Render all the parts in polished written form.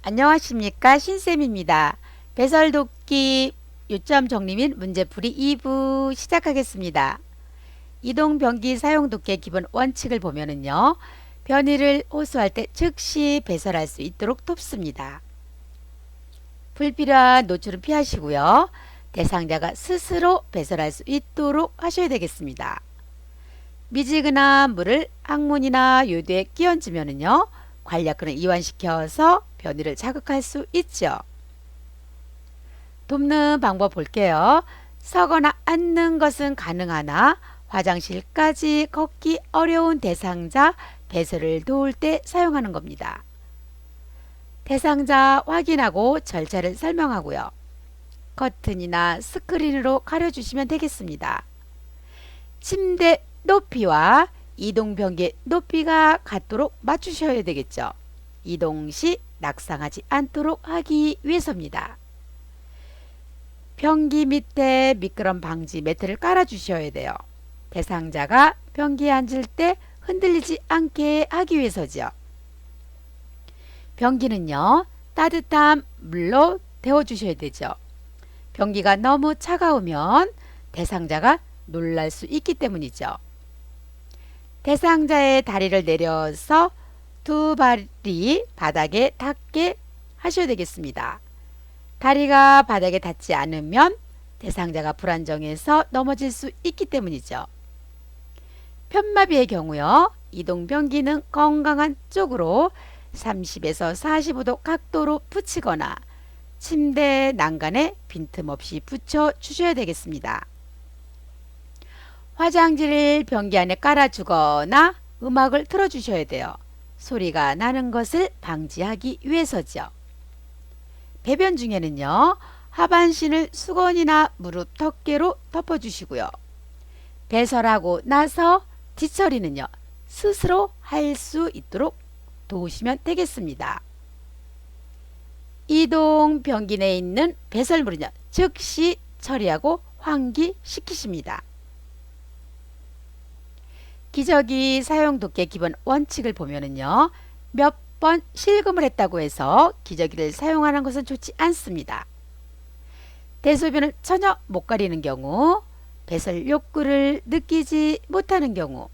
안녕하십니까, 신쌤입니다. 배설독기 요점 정리 및 문제풀이 2부 시작하겠습니다. 이동변기 사용독기의 기본 원칙을 보면은요, 변이를 호소할 때 즉시 배설할 수 있도록 돕습니다. 불필요한 노출은 피하시고요. 대상자가 스스로 배설할 수 있도록 하셔야 되겠습니다. 미지근한 물을 항문이나 요도에 끼얹으면은요, 관략근을 이완시켜서 변이를 자극할 수 있죠. 돕는 방법 볼게요. 서거나 앉는 것은 가능하나 화장실까지 걷기 어려운 대상자 배설을 도울 때 사용하는 겁니다. 대상자 확인하고 절차를 설명하고요. 커튼이나 스크린으로 가려주시면 되겠습니다. 침대 높이와 이동변기의 높이가 같도록 맞추셔야 되겠죠. 이동 시 낙상하지 않도록 하기 위해서입니다. 변기 밑에 미끄럼 방지 매트를 깔아 주셔야 돼요. 대상자가 변기에 앉을 때 흔들리지 않게 하기 위해서죠. 변기는요, 따뜻한 물로 데워 주셔야 되죠. 변기가 너무 차가우면 대상자가 놀랄 수 있기 때문이죠. 대상자의 다리를 내려서 두 발이 바닥에 닿게 하셔야 되겠습니다. 다리가 바닥에 닿지 않으면 대상자가 불안정해서 넘어질 수 있기 때문이죠. 편마비의 경우요, 이동변기는 건강한 쪽으로 30에서 45도 각도로 붙이거나 침대 난간에 빈틈없이 붙여 주셔야 되겠습니다. 화장지를 변기 안에 깔아주거나 음악을 틀어주셔야 돼요. 소리가 나는 것을 방지하기 위해서죠. 배변 중에는요, 하반신을 수건이나 무릎 덮개로 덮어주시고요. 배설하고 나서 뒷처리는요, 스스로 할 수 있도록 도우시면 되겠습니다. 이동 변기 내에 있는 배설물은요, 즉시 처리하고 환기시키십니다. 기저귀 사용 독기의 기본 원칙을 보면은요, 몇 번 실금을 했다고 해서 기저귀를 사용하는 것은 좋지 않습니다. 대소변을 전혀 못 가리는 경우, 배설 욕구를 느끼지 못하는 경우,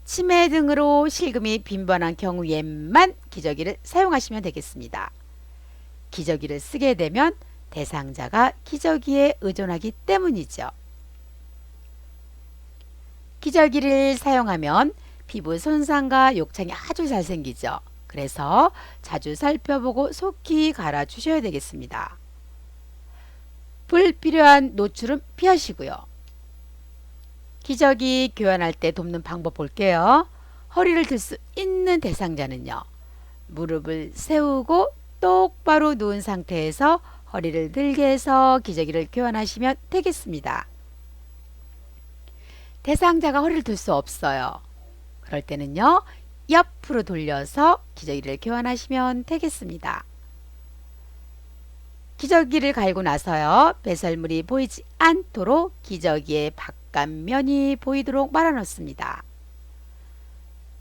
치매 등으로 실금이 빈번한 경우에만 기저귀를 사용하시면 되겠습니다. 기저귀를 쓰게 되면 대상자가 기저귀에 의존하기 때문이죠. 기저귀를 사용하면 피부 손상과 욕창이 아주 잘 생기죠. 그래서 자주 살펴보고 속히 갈아 주셔야 되겠습니다. 불필요한 노출은 피하시고요. 기저귀 교환할 때 돕는 방법 볼게요. 허리를 들 수 있는 대상자는요, 무릎을 세우고 똑바로 누운 상태에서 허리를 들게 해서 기저귀를 교환하시면 되겠습니다. 대상자가 허리를 들 수 없어요. 그럴 때는요, 옆으로 돌려서 기저귀를 교환하시면 되겠습니다. 기저귀를 갈고 나서요, 배설물이 보이지 않도록 기저귀의 바깥면이 보이도록 말아 놓습니다.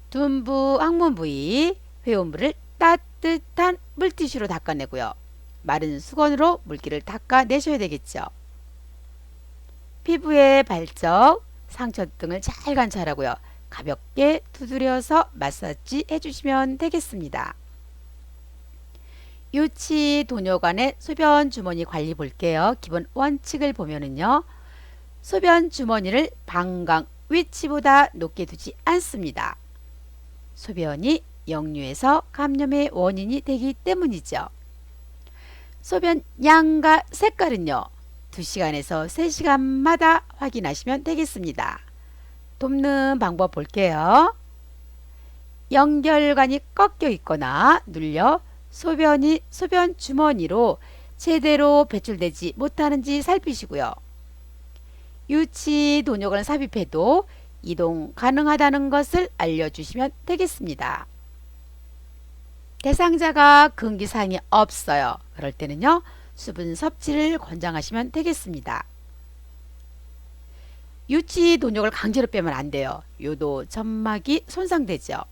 둔부 항문 부위 회오물을 따뜻한 물티슈로 닦아내고요. 마른 수건으로 물기를 닦아내셔야 되겠죠. 피부의 발적, 상처 등을 잘 관찰하고요. 가볍게 두드려서 마사지 해주시면 되겠습니다. 유치 도뇨관의 소변 주머니 관리 볼게요. 기본 원칙을 보면은요, 소변 주머니를 방광 위치보다 높게 두지 않습니다. 소변이 역류해서 감염의 원인이 되기 때문이죠. 소변 양과 색깔은요, 2시간에서 3시간마다 확인하시면 되겠습니다. 돕는 방법 볼게요. 연결관이 꺾여 있거나 눌려 소변이 소변 주머니로 제대로 배출되지 못하는지 살피시고요. 유치 도뇨관을 삽입해도 이동 가능하다는 것을 알려주시면 되겠습니다. 대상자가 근기사항이 없어요. 그럴 때는요, 수분 섭취를 권장하시면 되겠습니다. 유치 돈욕을 강제로 빼면 안 돼요. 요도 점막이 손상되죠.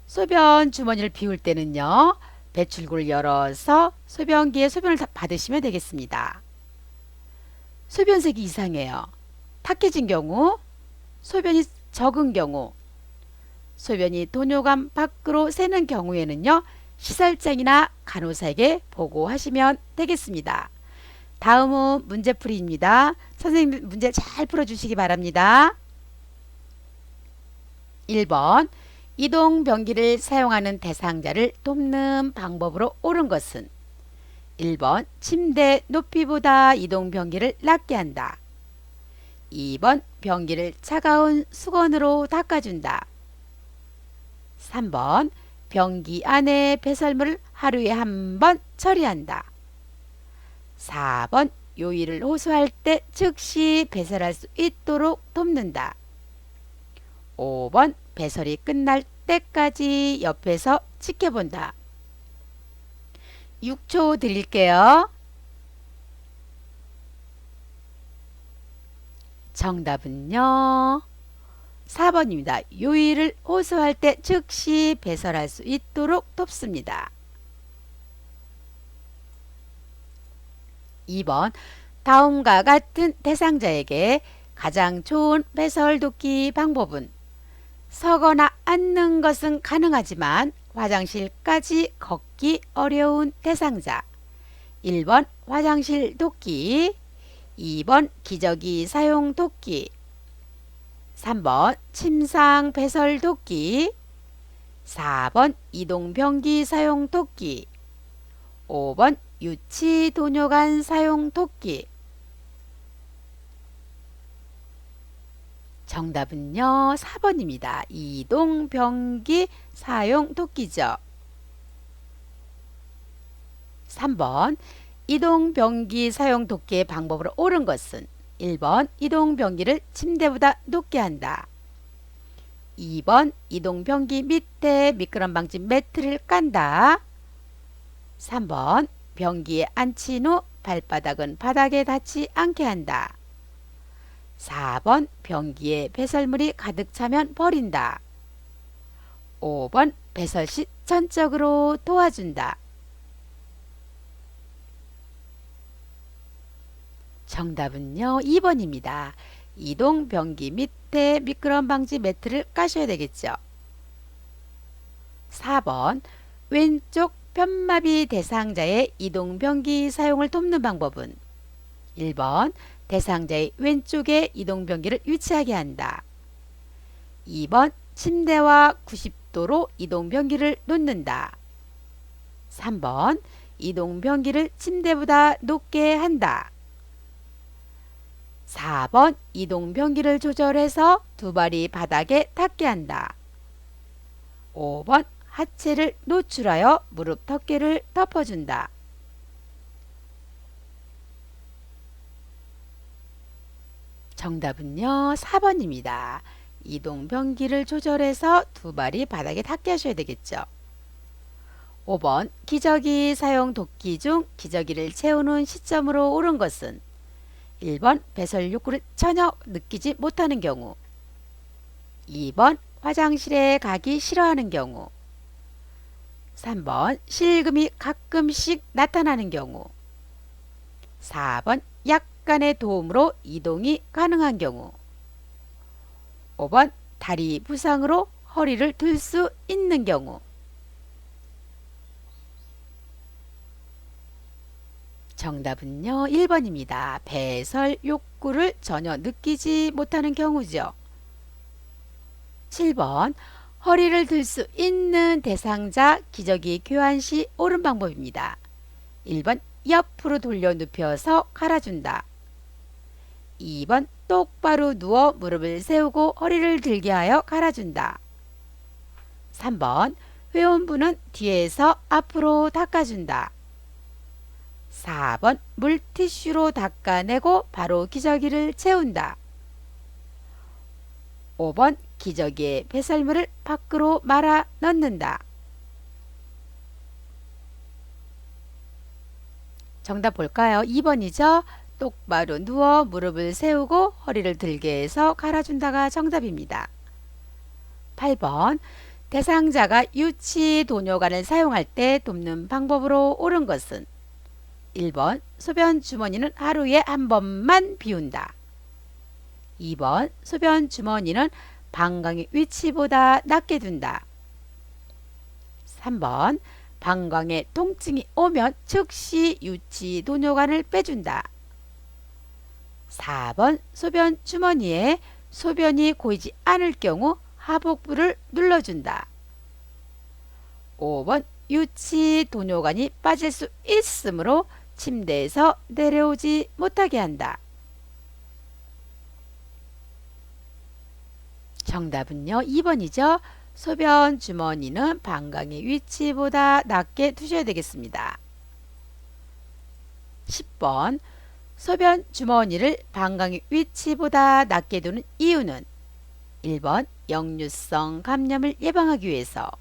소변 주머니를 비울 때는요, 배출구를 열어서 소변기에 소변을 받으시면 되겠습니다. 소변색이 이상해요. 탁해진 경우, 소변이 적은 경우, 소변이 도뇨관 밖으로 새는 경우에는요, 시설장이나 간호사에게 보고하시면 되겠습니다. 다음은 문제풀이입니다. 선생님 문제 잘 풀어주시기 바랍니다. 1번 이동변기를 사용하는 대상자를 돕는 방법으로 옳은 것은 1번 침대 높이보다 이동변기를 낮게 한다. 2번 변기를 차가운 수건으로 닦아준다. 3번 변기 안에 배설물을 하루에 한 번 처리한다. 4번 요일을 호소할 때 즉시 배설할 수 있도록 돕는다. 5번 배설이 끝날 때까지 옆에서 지켜본다. 6초 드릴게요. 정답은요, 4번입니다. 요일을 호소할 때 즉시 배설할 수 있도록 돕습니다. 2번 다음과 같은 대상자에게 가장 좋은 배설 돕기 방법은 서거나 앉는 것은 가능하지만 화장실까지 걷기 어려운 대상자. 1번 화장실 돕기, 2번 기저귀 사용 돕기, 3번 침상 배설 돕기, 4번 이동변기 사용 돕기, 5번 유치 도뇨관 사용 돕기. 정답은요, 4번입니다. 이동변기 사용 돕기죠. 3번 이동변기 사용 돕기의 방법으로 옳은 것은 1번 이동변기를 침대보다 높게 한다. 2번 이동변기 밑에 미끄럼 방지 매트를 깐다. 3번 변기에 앉힌 후 발바닥은 바닥에 닿지 않게 한다. 4번 변기에 배설물이 가득 차면 버린다. 5번 배설 시 전적으로 도와준다. 정답은요, 2번입니다. 이동 변기 밑에 미끄럼 방지 매트를 까셔야 되겠죠. 4번 왼쪽 편마비 대상자의 이동 변기 사용을 돕는 방법은 1번 대상자의 왼쪽에 이동 변기를 위치하게 한다. 2번 침대와 90도로 이동 변기를 놓는다. 3번 이동 변기를 침대보다 높게 한다. 4번 이동 변기를 조절해서 두 발이 바닥에 닿게 한다. 5번 하체를 노출하여 무릎 덮개를 덮어준다. 정답은요, 4번입니다. 이동 변기를 조절해서 두 발이 바닥에 닿게 하셔야 되겠죠. 5번 기저귀 사용 돕기 중 기저귀를 채우는 시점으로 옳은 것은 1번 배설 욕구를 전혀 느끼지 못하는 경우, 2번 화장실에 가기 싫어하는 경우, 3번 실금이 가끔씩 나타나는 경우, 4번 약간의 도움으로 이동이 가능한 경우, 5번 다리 부상으로 허리를 들 수 있는 경우. 정답은요, 1번입니다. 배설 욕구를 전혀 느끼지 못하는 경우죠. 7번 허리를 들 수 있는 대상자 기저귀 교환 시 옳은 방법입니다. 1번 옆으로 돌려 눕혀서 갈아준다. 2번 똑바로 누워 무릎을 세우고 허리를 들게 하여 갈아준다. 3번 회원부는 뒤에서 앞으로 닦아준다. 4번 물티슈로 닦아내고 바로 기저귀를 채운다. 5번 기저귀에 배설물을 밖으로 말아 넣는다. 정답 볼까요? 2번이죠. 똑바로 누워 무릎을 세우고 허리를 들게 해서 갈아준다가 정답입니다. 8번 대상자가 유치 도뇨관을 사용할 때 돕는 방법으로 옳은 것은 1번 소변 주머니는 하루에 한 번만 비운다. 2번 소변 주머니는 방광의 위치보다 낮게 둔다. 3번 방광에 통증이 오면 즉시 유치 도뇨관을 빼준다. 4번 소변 주머니에 소변이 고이지 않을 경우 하복부를 눌러준다. 5번 유치 도뇨관이 빠질 수 있으므로 침대에서 내려오지 못하게 한다. 정답은요 2번이죠. 소변 주머니는 방광의 위치보다 낮게 두셔야 되겠습니다. 10번 소변 주머니를 방광의 위치보다 낮게 두는 이유는 1번 역류성 감염을 예방하기 위해서,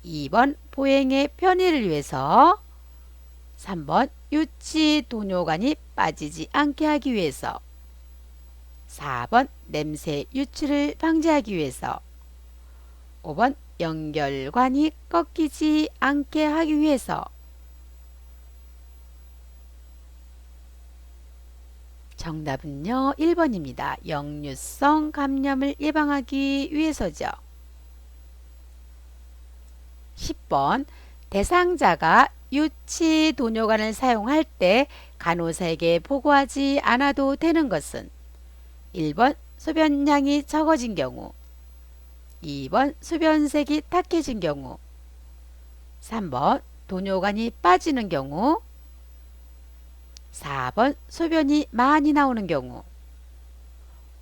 2번 보행의 편의를 위해서, 3번 유치 도뇨관이 빠지지 않게 하기 위해서, 4번 냄새 유출을 방지하기 위해서, 5번 연결관이 꺾이지 않게 하기 위해서. 정답은요 1번입니다. 역류성 감염을 예방하기 위해서죠. 10번 대상자가 유치 도뇨관을 사용할 때 간호사에게 보고하지 않아도 되는 것은 1번 소변량이 적어진 경우, 2번 소변색이 탁해진 경우, 3번 도뇨관이 빠지는 경우, 4번 소변이 많이 나오는 경우,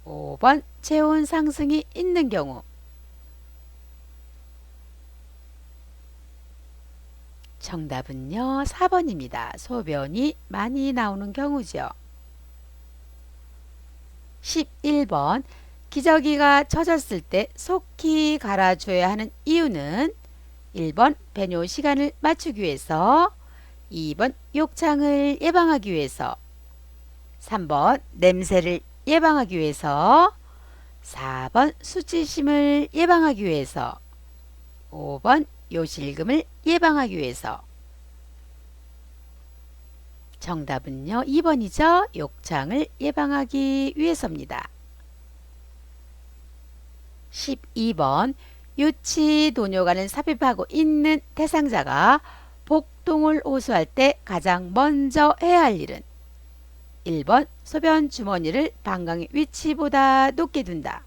5번 체온 상승이 있는 경우. 정답은요 4번입니다. 소변이 많이 나오는 경우죠. 11번 기저귀가 젖었을 때 속히 갈아줘야 하는 이유는 1번 배뇨 시간을 맞추기 위해서, 2번 욕창을 예방하기 위해서, 3번 냄새를 예방하기 위해서, 4번 수치심을 예방하기 위해서, 5번 요실금을 예방하기 위해서. 정답은요 2번이죠. 욕창을 예방하기 위해서입니다. 12번 유치 도뇨관을 삽입하고 있는 대상자가 복통을 호소할 때 가장 먼저 해야 할 일은 1번 소변 주머니를 방광의 위치보다 높게 둔다.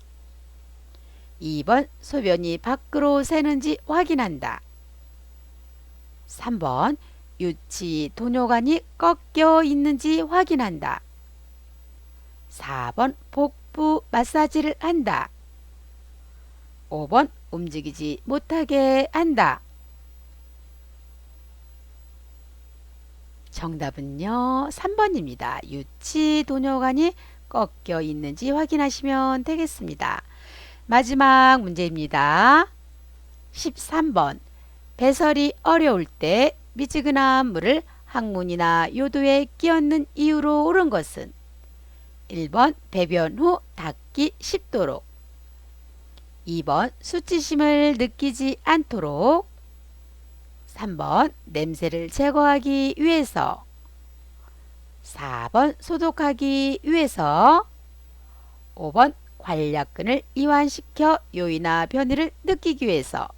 2번 소변이 밖으로 새는지 확인한다. 3번 유치 도뇨관이 꺾여 있는지 확인한다. 4번 복부 마사지를 한다. 5번 움직이지 못하게 한다. 정답은요 3번입니다. 유치 도뇨관이 꺾여 있는지 확인하시면 되겠습니다. 마지막 문제입니다. 13번 배설이 어려울 때 미지근한 물을 항문이나 요도에 끼얹는 이유로 옳은 것은 1번 배변 후 닦기 쉽도록, 2번 수치심을 느끼지 않도록, 3번 냄새를 제거하기 위해서, 4번 소독하기 위해서, 5번 관략근을 이완시켜 요이나 변이를 느끼기 위해서.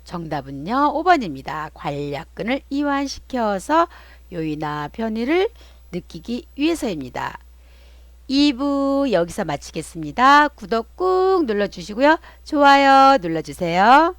정답은요 5번입니다. 관략근을 이완시켜서 요이나 변이를 느끼기 위해서입니다. 2부 여기서 마치겠습니다. 구독 꾹 눌러주시고요. 좋아요 눌러주세요.